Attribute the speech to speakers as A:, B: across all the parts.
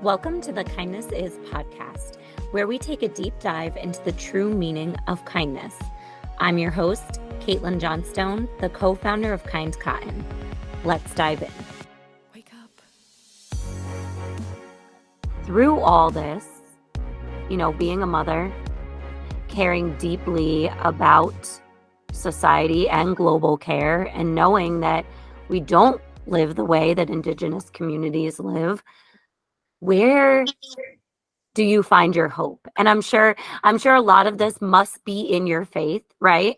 A: Welcome to the Kindness Is podcast, where we take a deep dive into the true meaning of kindness. I'm your host, Kaitlin Johnstone, the co-founder of Kind Cotton. Let's dive in.
B: Wake up.
A: Through all this, being a mother, caring deeply about society and global care, and knowing that we don't live the way that Indigenous communities live, where do you find your hope? And I'm sure a lot of this must be in your faith, right?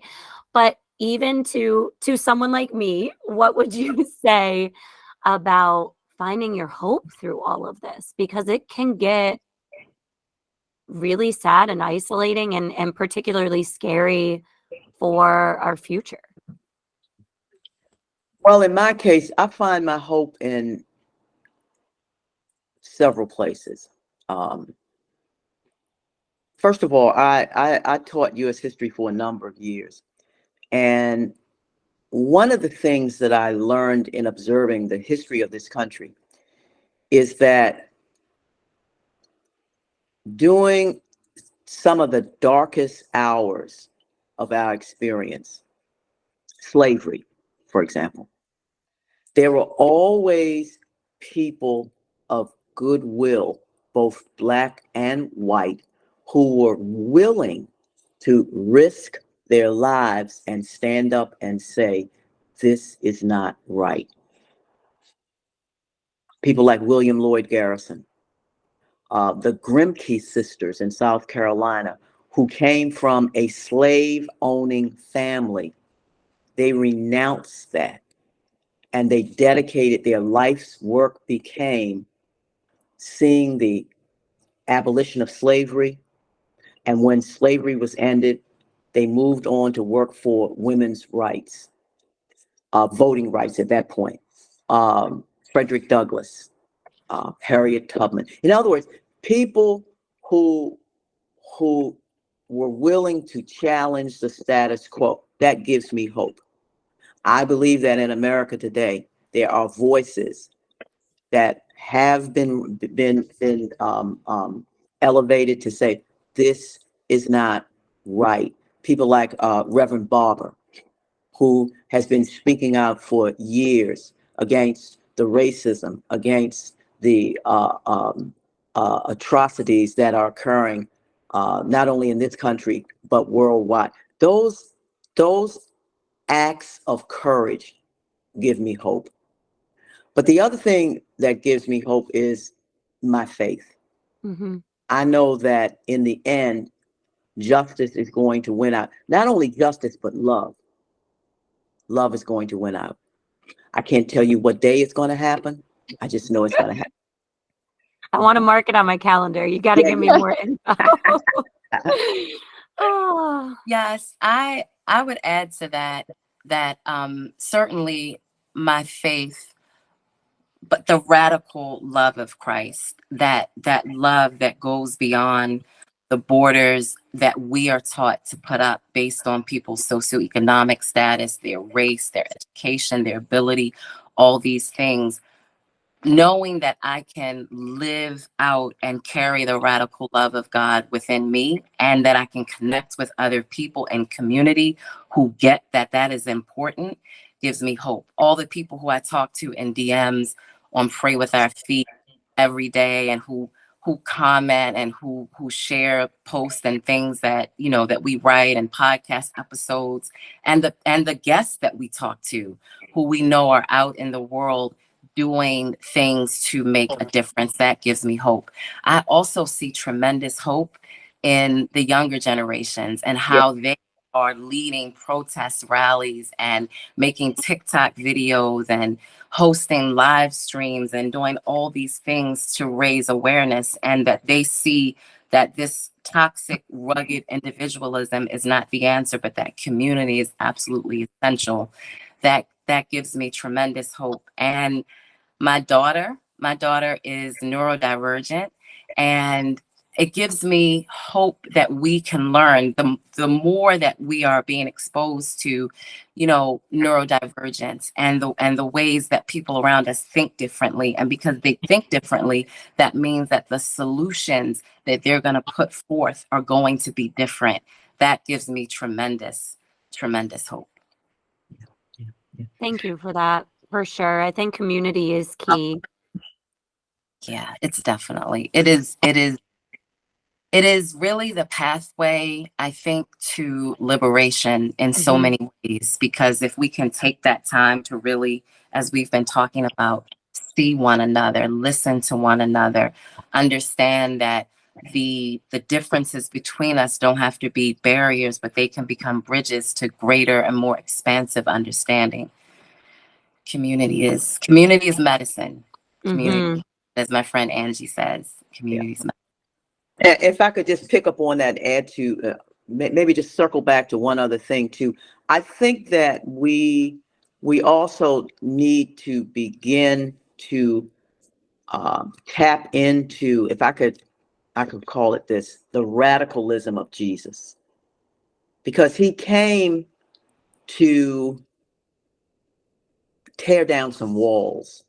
A: But even to someone like me, what would you say about finding your hope through all of this? Because it can get really sad and isolating and particularly scary for our future.
C: Well, in my case, I find my hope in several places. First of all, I taught U.S. history for a number of years. And one of the things that I learned in observing the history of this country is that during some of the darkest hours of our experience, slavery, for example, there were always people of goodwill, both Black and white, who were willing to risk their lives and stand up and say, this is not right. People like William Lloyd Garrison, the Grimke sisters in South Carolina, who came from a slave-owning family. They renounced that and they dedicated their life's work became seeing the abolition of slavery. And when slavery was ended, they moved on to work for women's rights, voting rights at that point. Frederick Douglass, Harriet Tubman. In other words, people who were willing to challenge the status quo. That gives me hope. I believe that in America today, there are voices that have been elevated to say, this is not right. People like Reverend Barber, who has been speaking out for years against the racism, against the atrocities that are occurring not only in this country, but worldwide. Those acts of courage give me hope. But the other thing that gives me hope is my faith.
A: Mm-hmm.
C: I know that in the end, justice is going to win out. Not only justice, but love. Love is going to win out. I can't tell you what day it's going to happen. I just know it's going to happen.
A: I want to mark it on my calendar. You got to give me more info. Oh.
B: Yes, I would add to that certainly my faith, but the radical love of Christ, that love that goes beyond the borders that we are taught to put up based on people's socioeconomic status, their race, their education, their ability, all these things. Knowing that I can live out and carry the radical love of God within me, and that I can connect with other people in community who get that that is important, gives me hope. All the people who I talk to in DMs on Pray With Our Feet every day, and who comment and who share posts and things that that we write, and podcast episodes, and the guests that we talk to, who we know are out in the world doing things to make a difference. That gives me hope. I also see tremendous hope in the younger generations and how they are leading protest rallies and making TikTok videos and hosting live streams and doing all these things to raise awareness, and that they see that this toxic, rugged individualism is not the answer, but that community is absolutely essential. That gives me tremendous hope. And my daughter is neurodivergent, and it gives me hope that we can learn the more that we are being exposed to, neurodivergence and the ways that people around us think differently. And because they think differently, that means that the solutions that they're going to put forth are going to be different. That gives me tremendous, tremendous hope.
A: Thank you for that. For sure. I think community is key.
B: Yeah, it's definitely, it is really the pathway, I think, to liberation in so many ways, because if we can take that time to really, as we've been talking about, see one another, listen to one another, understand that the differences between us don't have to be barriers, but they can become bridges to greater and more expansive understanding. Community is medicine. Community, as my friend Angie says, community is medicine.
C: If I could just pick up on that, add to maybe just circle back to one other thing too. I think that we also need to begin to tap into, if I could call it this, the radicalism of Jesus, because he came to tear down some walls,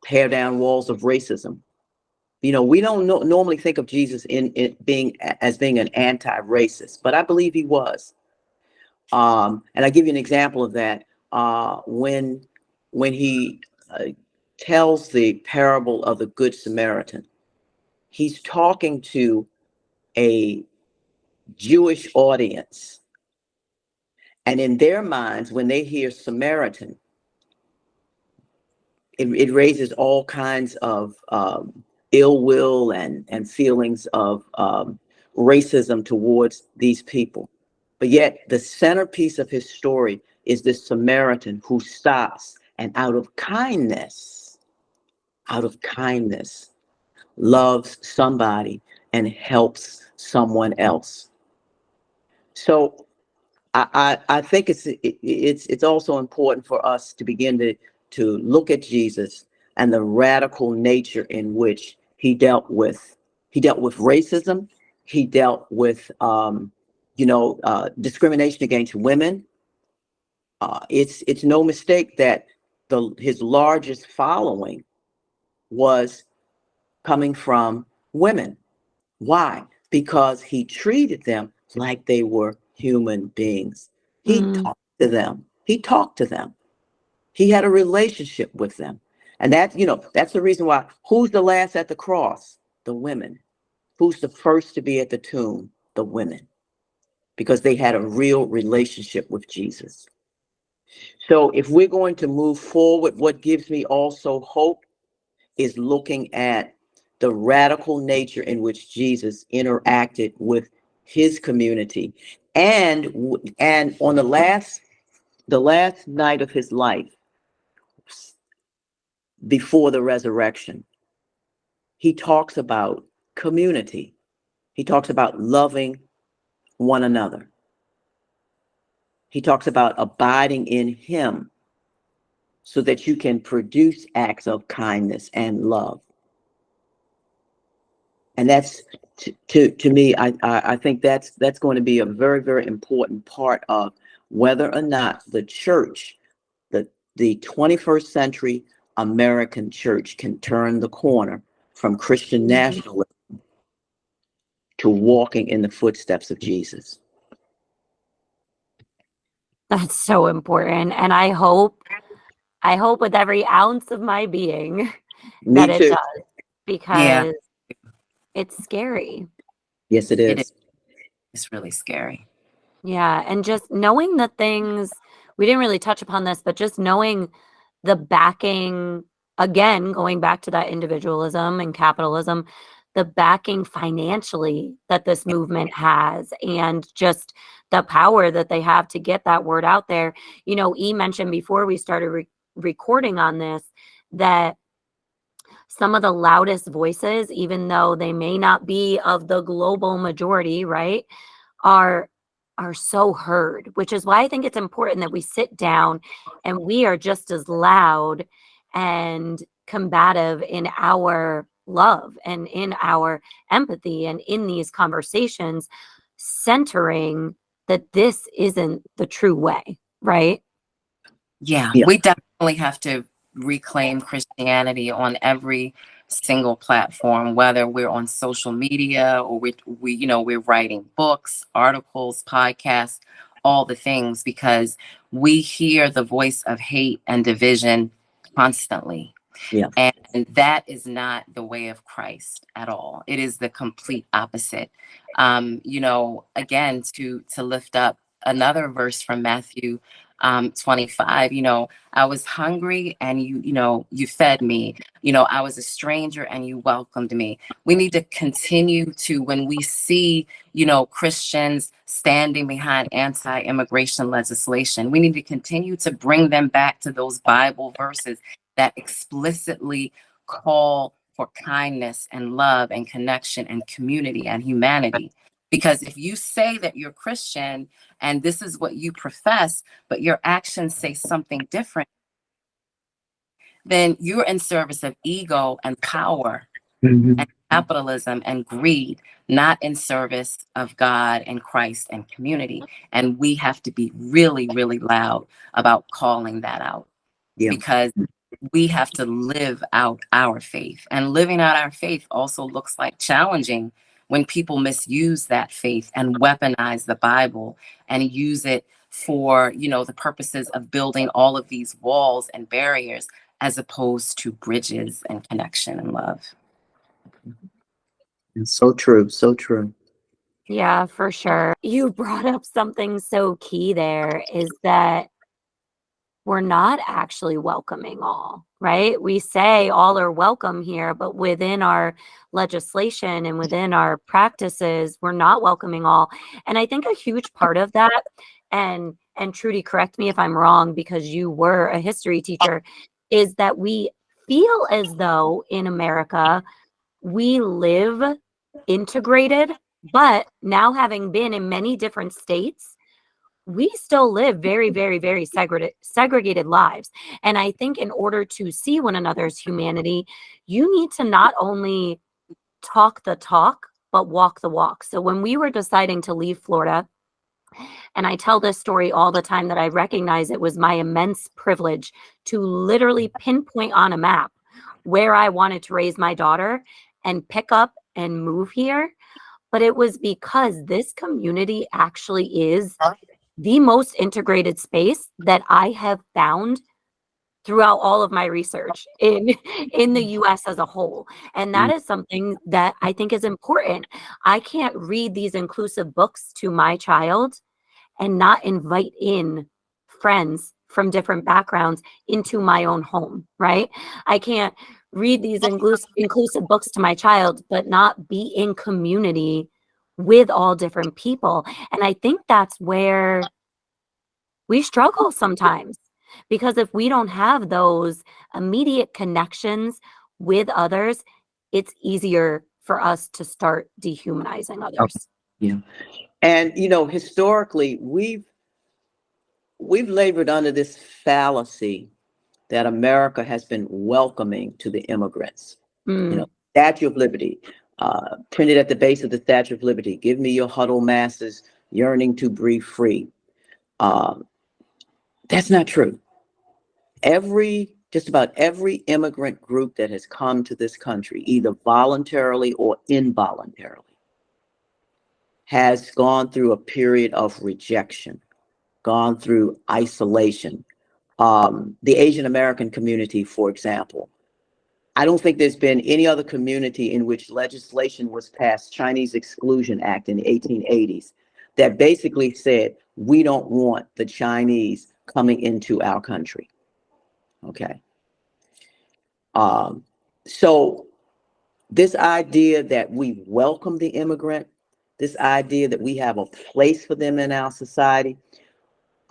C: tear down walls of racism. We don't normally think of Jesus in being an anti-racist, but I believe he was. And I give you an example of that. When he tells the parable of the Good Samaritan, he's talking to a Jewish audience, and in their minds, when they hear Samaritan, it raises all kinds of ill will and feelings of racism towards these people. But yet the centerpiece of his story is this Samaritan who stops and out of kindness, loves somebody and helps someone else. So I think it's also important for us to begin to look at Jesus and the radical nature in which he dealt with racism. He dealt with discrimination against women. It's no mistake that his largest following was coming from women. Why? Because he treated them like they were human beings. He talked to them. He had a relationship with them. And that's the reason why. Who's the last at the cross? The women. Who's the first to be at the tomb? The women. Because they had a real relationship with Jesus. So if we're going to move forward, what gives me also hope is looking at the radical nature in which Jesus interacted with his community. And on the last night of his life, before the resurrection, he talks about community. He talks about loving one another. He talks about abiding in him so that you can produce acts of kindness and love. And that's to me, I think that's going to be a very, very important part of whether or not the church, the 21st century American church, can turn the corner from Christian nationalism to walking in the footsteps of Jesus.
A: That's so important. And I hope with every ounce of my being that it does, because it's scary.
C: Yes, it is.
B: It is. It's really scary.
A: Yeah. And just knowing the things, we didn't really touch upon this, but just knowing the backing, again, going back to that individualism and capitalism, the backing financially that this movement has, and just the power that they have to get that word out there. E mentioned before we started recording on this that some of the loudest voices, even though they may not be of the global majority, right, are so heard, which is why I think it's important that we sit down and we are just as loud and combative in our love and in our empathy and in these conversations, centering that this isn't the true way, right?
B: Yeah,
C: Yeah.
B: we definitely have to reclaim Christianity on every single platform, whether we're on social media or we're writing books, articles, podcasts, all the things, because we hear the voice of hate and division constantly.
C: Yeah.
B: And that is not the way of Christ at all. It is the complete opposite. Again, to lift up another verse from Matthew 25, I was hungry and you fed me. I was a stranger and you welcomed me. We need to continue to, when we see, Christians standing behind anti-immigration legislation, we need to continue to bring them back to those Bible verses that explicitly call for kindness and love and connection and community and humanity. Because if you say that you're Christian and this is what you profess, but your actions say something different, then you're in service of ego and power and capitalism and greed, not in service of God and Christ and community. And we have to be really, really loud about calling that out.
C: Yeah.
B: Because we have to live out our faith. And living out our faith also looks like challenging when people misuse that faith and weaponize the Bible and use it for, the purposes of building all of these walls and barriers, as opposed to bridges and connection and love.
C: It's so true. So true.
A: Yeah, for sure. You brought up something so key there, is that we're not actually welcoming all, right? We say all are welcome here, but within our legislation and within our practices, we're not welcoming all. And I think a huge part of that, and Trudy, correct me if I'm wrong because you were a history teacher, is that we feel as though in America we live integrated, but now having been in many different states, we still live very, very, very segregated lives. And I think in order to see one another's humanity, you need to not only talk the talk, but walk the walk. So when we were deciding to leave Florida, and I tell this story all the time, that I recognize it was my immense privilege to literally pinpoint on a map where I wanted to raise my daughter and pick up and move here. But it was because this community actually is the most integrated space that I have found throughout all of my research in the US as a whole. And that is something that I think is important. I can't read these inclusive books to my child and not invite in friends from different backgrounds into my own home, right? I can't read these inclusive books to my child, but not be in community with all different people. And I think that's where we struggle sometimes, because if we don't have those immediate connections with others, it's easier for us to start dehumanizing others.
C: Yeah. And historically, we've labored under this fallacy that America has been welcoming to the immigrants. Statue of Liberty, printed at the base of the Statue of Liberty, give me your huddled masses yearning to breathe free. That's not true. Just about every immigrant group that has come to this country, either voluntarily or involuntarily, has gone through a period of rejection, gone through isolation. The Asian American community, for example, I don't think there's been any other community in which legislation was passed, Chinese Exclusion Act in the 1880s, that basically said, we don't want the Chinese coming into our country. Okay. So this idea that we welcome the immigrant, this idea that we have a place for them in our society,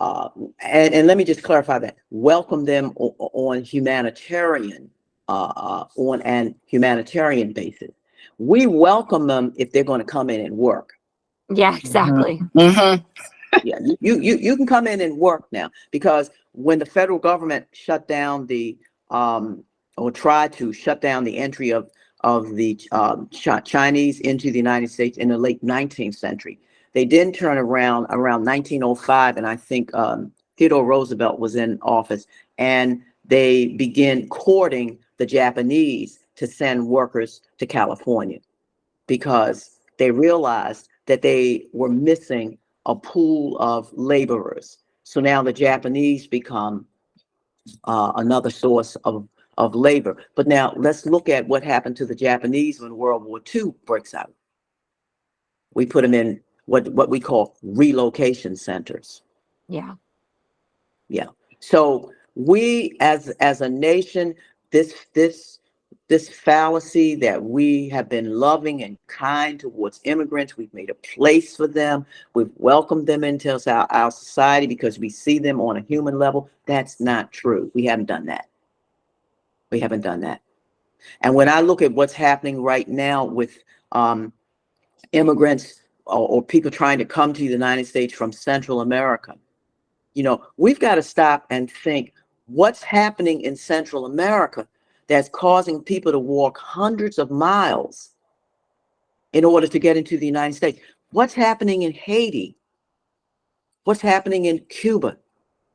C: and let me just clarify that, welcome them on an humanitarian basis. We welcome them if they're going to come in and work.
A: Yeah, exactly.
C: Yeah, you can come in and work now, because when the federal government shut down or tried to shut down the entry of of the Chinese into the United States in the late 19th century. They then turn around 1905, and I think Theodore Roosevelt was in office, and they begin courting the Japanese to send workers to California because they realized that they were missing a pool of laborers. So now the Japanese become another source of labor. But now let's look at what happened to the Japanese when World War II breaks out. We put them in what we call relocation centers.
A: Yeah.
C: Yeah. So we as a nation, this fallacy that we have been loving and kind towards immigrants, we've made a place for them, we've welcomed them into our society because we see them on a human level. That's not true. We haven't done that. We haven't done that. And when I look at what's happening right now with immigrants or people trying to come to the United States from Central America, we've got to stop and think what's happening in Central America that's causing people to walk hundreds of miles in order to get into the United States. What's happening in Haiti? What's happening in Cuba?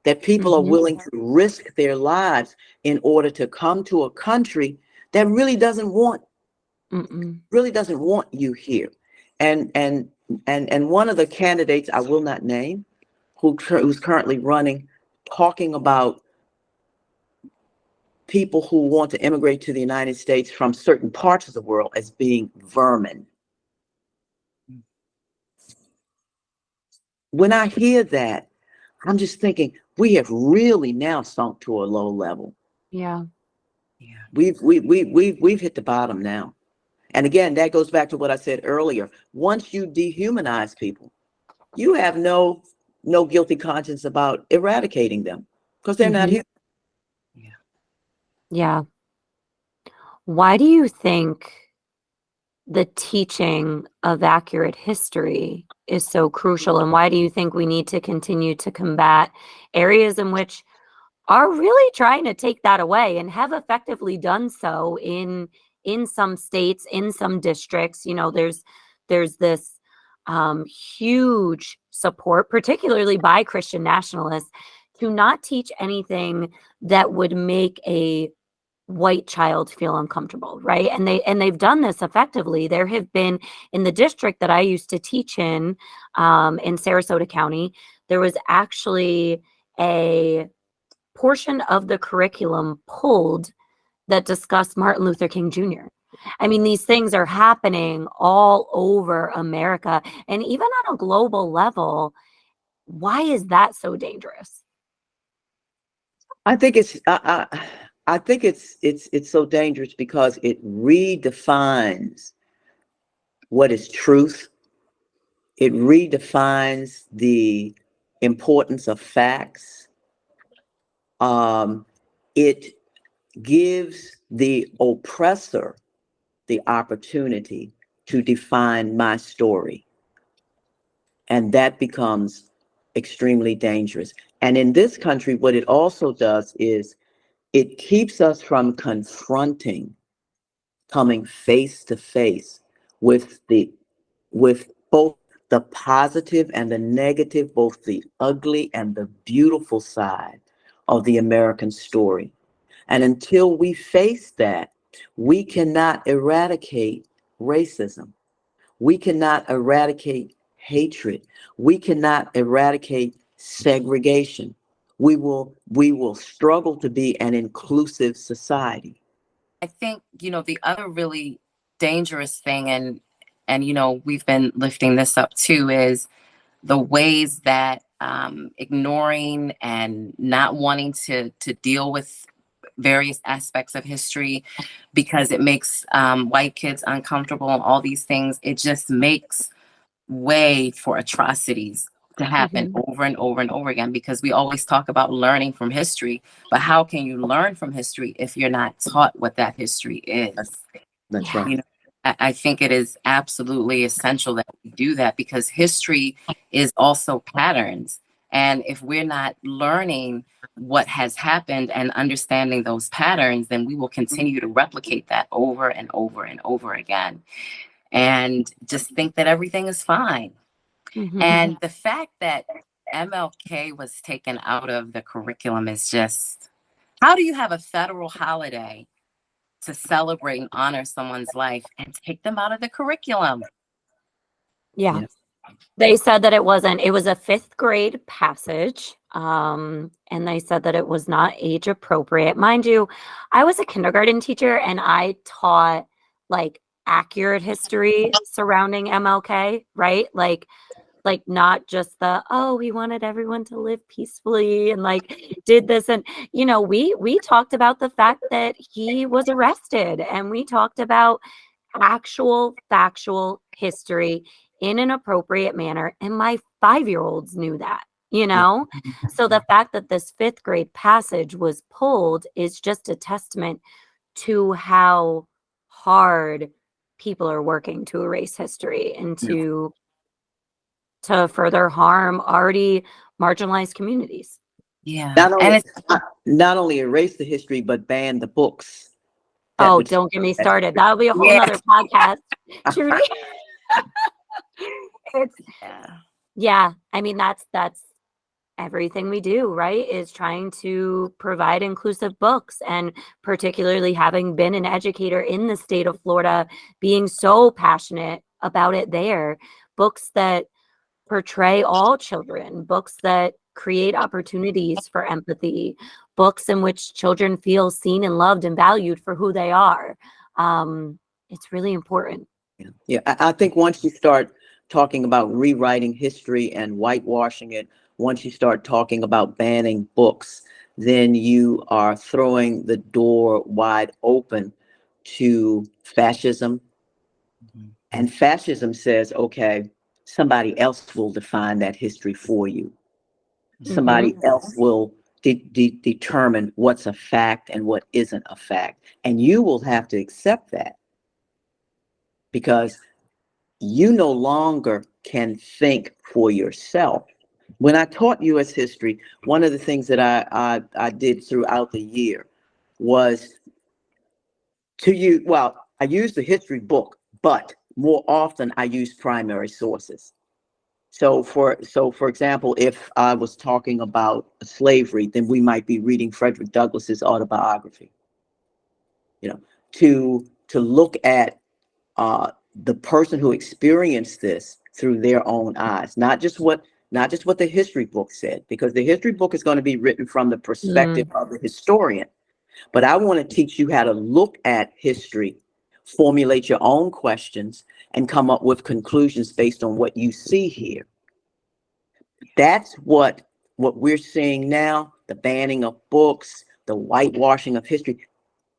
C: That people are willing to risk their lives in order to come to a country that really doesn't want you here. And one of the candidates, I will not name, who's currently running, talking about people who want to immigrate to the United States from certain parts of the world as being vermin. When I hear that, I'm just thinking we have really now sunk to a low level.
A: Yeah.
C: We've hit the bottom now. And again, that goes back to what I said earlier. Once you dehumanize people, you have no guilty conscience about eradicating them because they're not here.
A: Yeah. Why do you think the teaching of accurate history is so crucial? And why do you think we need to continue to combat areas in which are really trying to take that away and have effectively done so in some states, in some districts? There's this huge support, particularly by Christian nationalists, to not teach anything that would make a white child feel uncomfortable, right? And they've done this effectively. There have been, in the district that I used to teach in Sarasota County, there was actually a portion of the curriculum pulled that discussed Martin Luther King Jr. I mean, these things are happening all over America and even on a global level. Why is that so dangerous?
C: I think it's so dangerous because it redefines what is truth. It redefines the importance of facts. It gives the oppressor the opportunity to define my story. And that becomes extremely dangerous. And in this country, what it also does is it keeps us from coming face to face with both the positive and the negative, both the ugly and the beautiful side of the American story. And until we face that, we cannot eradicate racism. We cannot eradicate hatred. We cannot eradicate segregation. We will struggle to be an inclusive society.
B: I think, the other really dangerous thing, and we've been lifting this up too, is the ways that ignoring and not wanting to deal with various aspects of history because it makes white kids uncomfortable and all these things. It just makes way for atrocities to happen over and over and over again, because we always talk about learning from history, but how can you learn from history if you're not taught what that history is?
C: That's right.
B: I think it is absolutely essential that we do that, because history is also patterns. And if we're not learning what has happened and understanding those patterns, then we will continue to replicate that over and over and over again, and just think that everything is fine.
A: Mhm.
B: And the fact that MLK was taken out of the curriculum is just, how do you have a federal holiday to celebrate and honor someone's life and take them out of the curriculum?
A: Yeah.
C: Yeah.
A: They said that it was a fifth grade passage. And they said that it was not age appropriate. Mind you, I was a kindergarten teacher and I taught like accurate history surrounding MLK, right? Like not just the, oh, we wanted everyone to live peacefully and like did this. And we talked about the fact that he was arrested, and we talked about actual factual history in an appropriate manner, and my 5-year-olds knew that. So the fact that this fifth grade passage was pulled is just a testament to how hard people are working to erase history and to further harm already marginalized communities.
B: Yeah.
C: Not
B: And
C: only
B: it's,
C: not only erase the history, but ban the books that
A: Oh,
C: would.
A: don't get me started. That'll be a whole
B: yeah.
A: nother podcast, Trudy. It's
B: Yeah.
A: I mean, that's everything we do, right? Is trying to provide inclusive books, and particularly having been an educator in the state of Florida, being so passionate about it there, books that portray all children, books that create opportunities for empathy, books in which children feel seen and loved and valued for who they are. It's really important.
C: Yeah, I think once you start talking about rewriting history and whitewashing it, once you start talking about banning books, then you are throwing the door wide open to fascism.
B: Mhm.
C: And fascism says, okay, somebody else will define that history for you. Somebody else will determine what's a fact and what isn't a fact. And you will have to accept that, because you no longer can think for yourself. When I taught U.S. history, one of the things that I did throughout the year was to use, well, I used the history book, but more often I used primary sources. So for example, if I was talking about slavery, then we might be reading Frederick Douglass's autobiography, to look at the person who experienced this through their own eyes, not just what the history book said, because the history book is going to be written from the perspective of the historian. But I want to teach you how to look at history, formulate your own questions, and come up with conclusions based on what you see here. That's what we're seeing now, the banning of books, the whitewashing of history.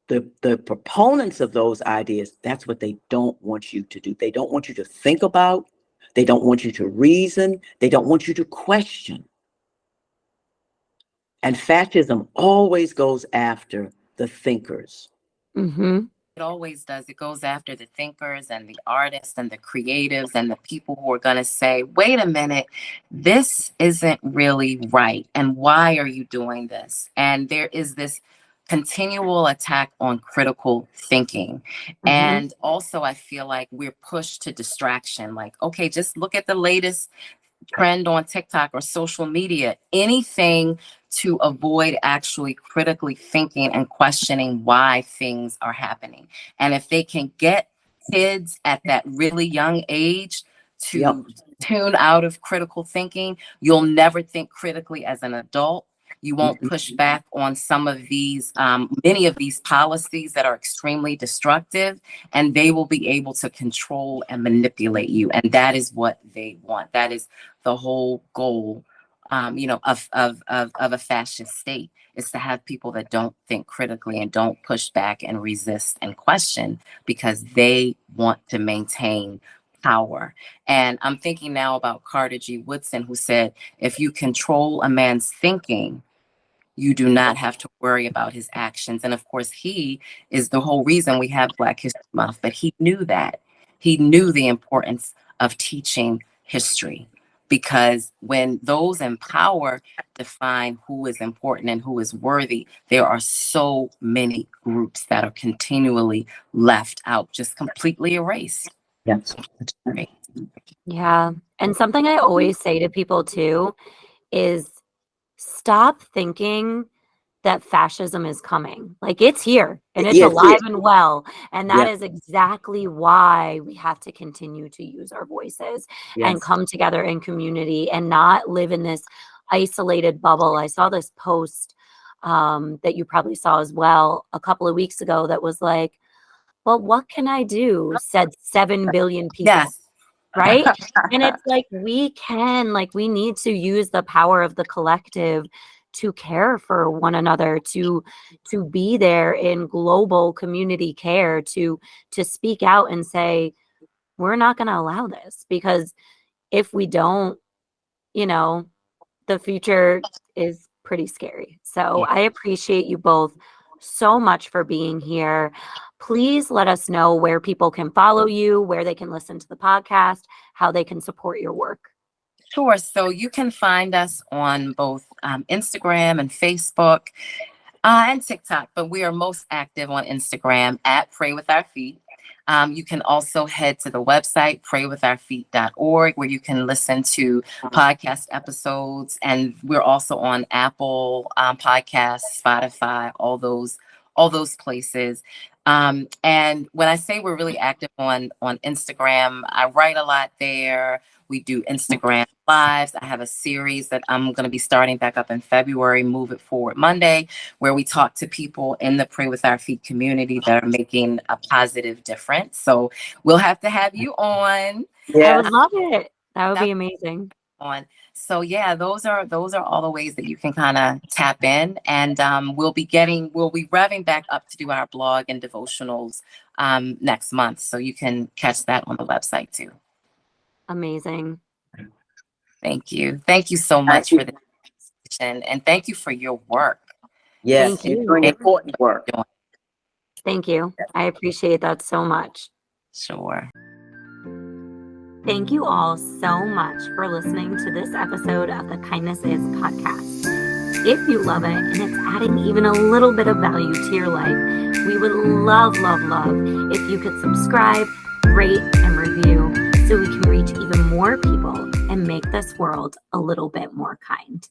C: The proponents of those ideas, that's what they don't want you to do. They don't want you to think about, they don't want you to reason, they don't want you to question. And fascism always goes after the thinkers.
A: Mm-hmm.
B: It always does. It goes after the thinkers and the artists and the creatives and the people who are going to say, wait a minute, this isn't really right. And why are you doing this? And there is this continual attack on critical thinking. And also, I feel like we're pushed to distraction. Like, okay, just look at the latest trend on TikTok or social media, anything to avoid actually critically thinking and questioning why things are happening. And if they can get kids at that really young age
C: Yep.
B: to tune out of critical thinking, you'll never think critically as an adult. You won't push back on some of these, many of these policies that are extremely destructive, and they will be able to control and manipulate you. And that is what they want. That is the whole goal, of a fascist state, is to have people that don't think critically and don't push back and resist and question, because they want to maintain power. And I'm thinking now about Carter G. Woodson, who said, if you control a man's thinking, you do not have to worry about his actions. And of course, he is the whole reason we have Black History Month. But he knew that. He knew the importance of teaching history. because when those in power define who is important and who is worthy, there are so many groups that are continually left out, just completely erased.
C: Yes. That's right.
A: Yeah. And something I always say to people too is stop thinking that fascism is coming. Like, it's here and it's
C: Yeah, it's
A: alive
C: here.
A: and well. And that
C: Yeah.
A: is exactly why we have to continue to use our voices and
C: Yes.
A: come together in community and not live in this isolated bubble. I saw this post that you probably saw as well a couple of weeks ago that was like, well, what can I do? Said 7 billion people.
B: Yes.
A: Right? And it's like we need to use the power of the collective to care for one another, to be there in global community care, to speak out and say, we're not going to allow this, because if we don't, you know, the future is pretty scary. So
B: Yeah.
A: I appreciate you both so much for being here. Please let us know where people can follow you, where they can listen to the podcast, how they can support your work.
B: Sure. So you can find us on both Instagram and Facebook and TikTok, but we are most active on Instagram at Pray With Our Feet. You can also head to the website, praywithourfeet.org, where you can listen to podcast episodes. And we're also on Apple Podcasts, Spotify, all those places. And when I say we're really active on Instagram, I write a lot there. We do Instagram lives. I have a series that I'm going to be starting back up in February, Move It Forward Monday, where we talk to people in the Pray With Our Feet community that are making a positive difference. So we'll have to have you on.
A: I would
C: Yes.
A: love it. That would be amazing.
B: On. So yeah, those are all the ways that you can kind of tap in, and we'll be revving back up to do our blog and devotionals next month. So you can catch that on the website too.
A: Amazing.
B: Thank you. Thank you so much for the invitation, and thank you for your work.
C: Yes.
A: Thank
C: You're
A: you.
C: doing important work.
A: Thank you. I appreciate that so much.
B: Sure.
A: Thank you all so much for listening to this episode of the Kindness Is podcast. If you love it and it's adding even a little bit of value to your life, we would love, love, love if you could subscribe, rate, and review so we can reach even more people and make this world a little bit more kind.